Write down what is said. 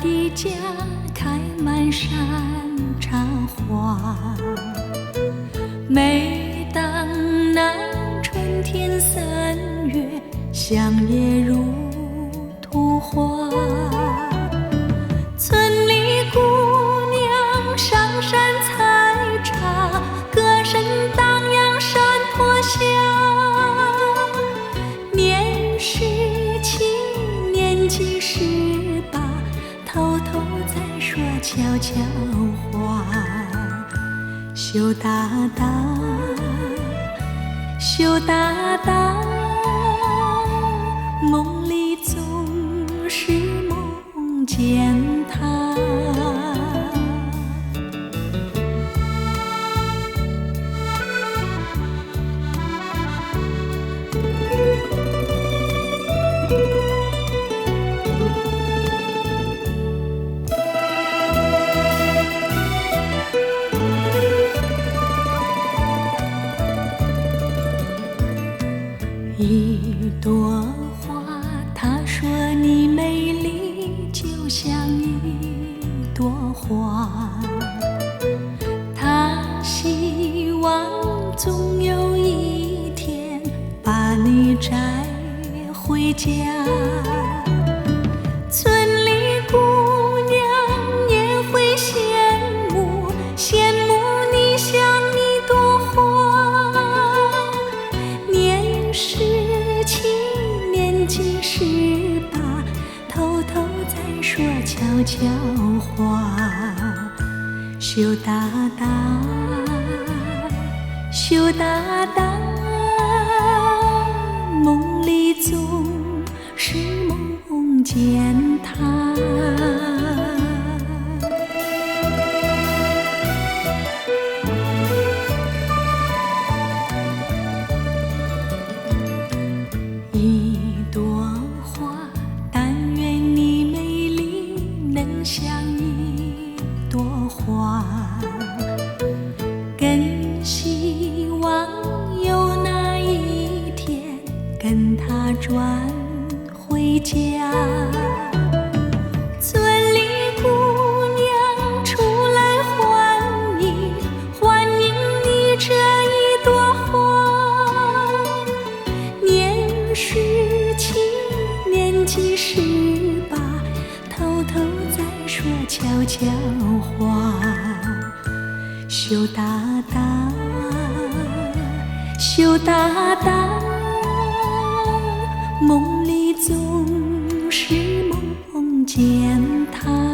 的家开满山茶花，每当那春天3月，乡野如图画。村里姑娘上山采茶，歌声荡漾山坡下。年17，年纪18，偷偷在说悄悄话。羞答答，羞答答，梦里总是梦见他。一朵花，他说你美丽就像一朵花，他希望总有一天把你摘回家。村里姑娘也会羡慕，羡慕你像一朵花。年17，年纪18，偷偷在说悄悄话。羞答答，羞答答，梦里总是梦见他。一朵花，但愿你美丽能像一朵花，更希望有那一天跟他转回家。村里姑娘出来欢迎，欢迎你这一朵花。年17，年纪18，偷偷在说悄悄话。羞答答，羞答答，梦里总是梦见他。